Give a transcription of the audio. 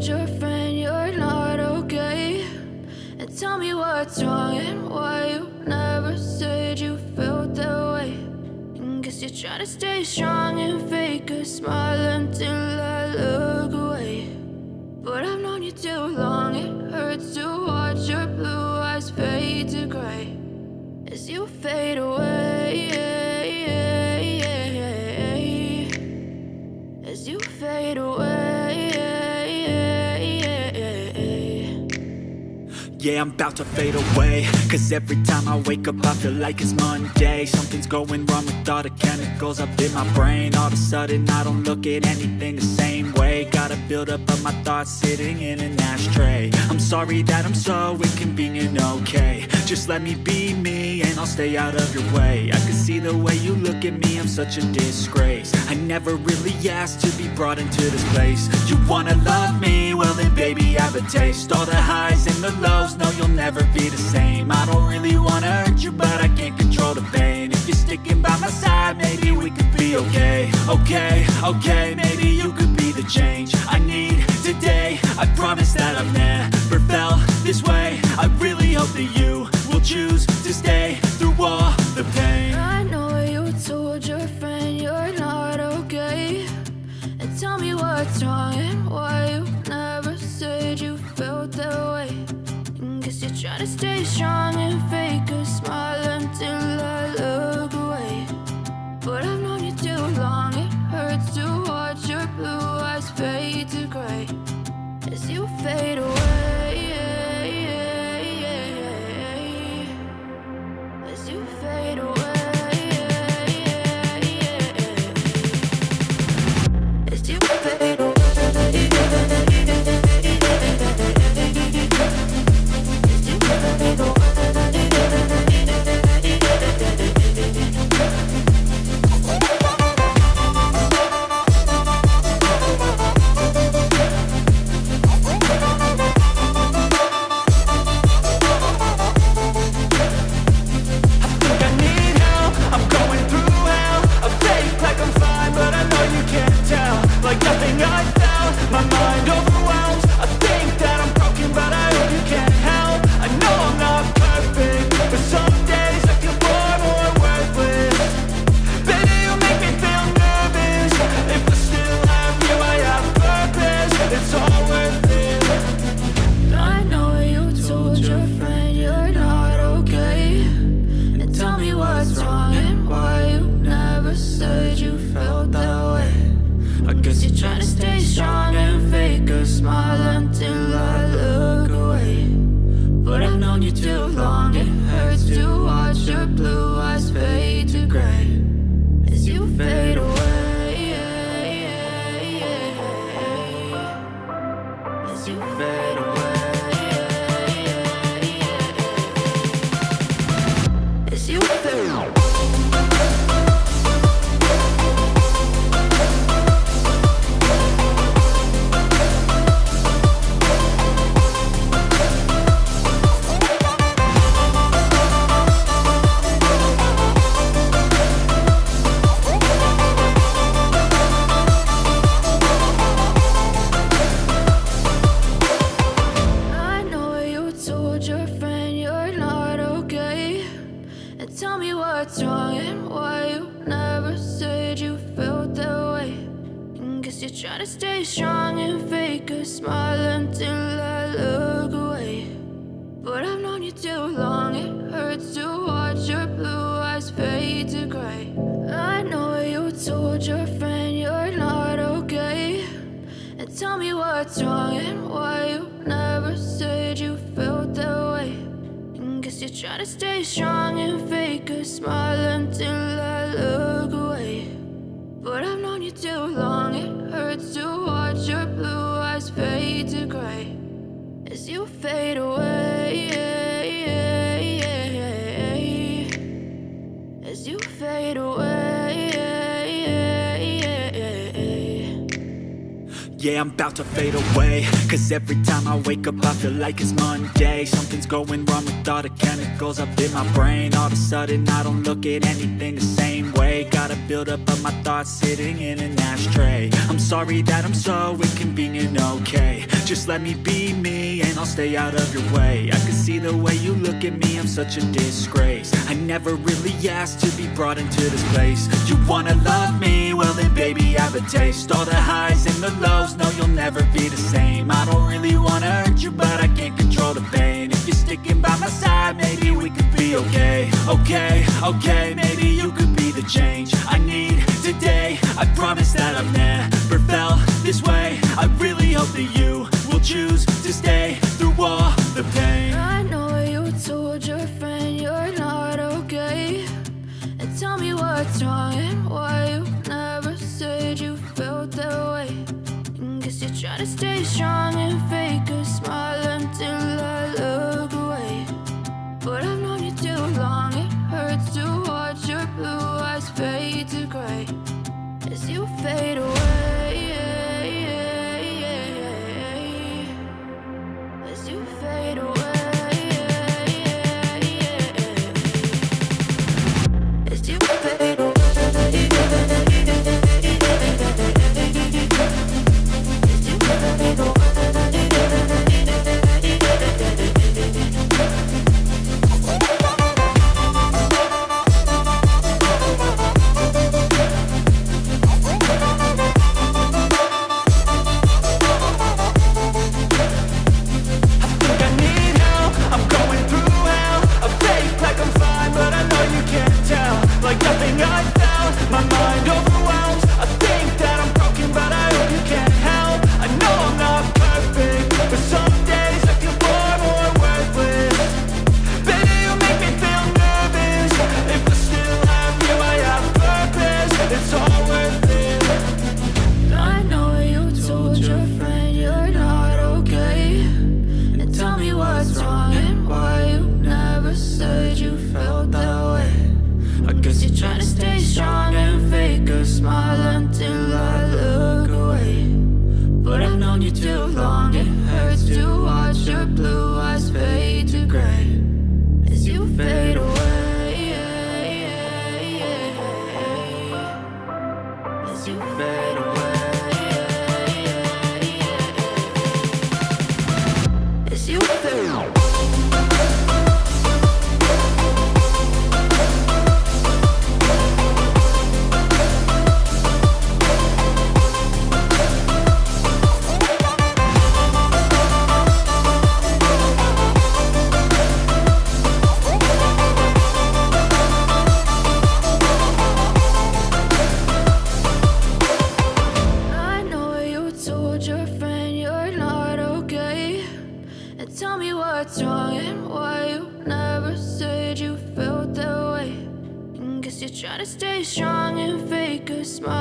told your friend you're not okay? And tell me what's wrong and why you never said you felt that way. And guess you're trying to stay strong and fake a smile until I look away. But I've known you too long, it hurts to watch your blue eyes fade to gray as you fade away, as you fade away. Yeah, I'm about to fade away, cause every time I wake up I feel like it's Monday. Something's going wrong with all the chemicals up in my brain. All of a sudden I don't look at anything the same way. Got a buildup of my thoughts sitting in an ashtray. I'm sorry that I'm so inconvenient, okay? Just let me be me and I'll stay out of your way. I can see the way you look at me, I'm such a disgrace. I never really asked to be brought into this place. You wanna love me? Well then baby have a taste. All the highs and the lows, no you'll never be the same. I don't really wanna hurt you but I can't control the pain. If you're sticking by my side maybe we could be okay. Okay, maybe you could be the change I need today. I promise that I've never felt this way. I really hope that you will choose to stay through all the pain. I know you told your friend you're not okay. And tell me what's wrong and why you never said you felt that way. And guess you're trying to stay strong and fake a smile until I look away. But I've known you too long, it hurts to watch your blue eyes fade to gray as you fade away, as you fade away, as you fade away. Yeah, I'm about to fade away, cause every time I wake up I feel like it's Monday. Something's going wrong with all the chemicals up in my brain. All of a sudden I don't look at anything the same way. Got a buildup of my thoughts sitting in an ashtray. I'm sorry that I'm so inconvenient, okay. Just let me be me and I'll stay out of your way. I can see the way you look at me, I'm such a disgrace. I never really asked to be brought into this place. You wanna love me? Well then baby, have a taste. All the highs and the lows, no, you'll never be the same. I don't really wanna hurt you, but I can't control the pain. If you're sticking by my side, maybe we could be okay. Okay, okay, maybe you could be the change I need today. I promise that I've never felt this way. I really hope that you will choose to stay through all the pain. I know you told your friend you're not okay, and tell me what's wrong and why you never said you felt that way. Guess you're trying to stay strong and fake a smile until I look away. But I've known you too long, it hurts to watch your blue eyes fade to gray as you fade away. As you fade away. As you fade away. Trying to stay strong and fake a smile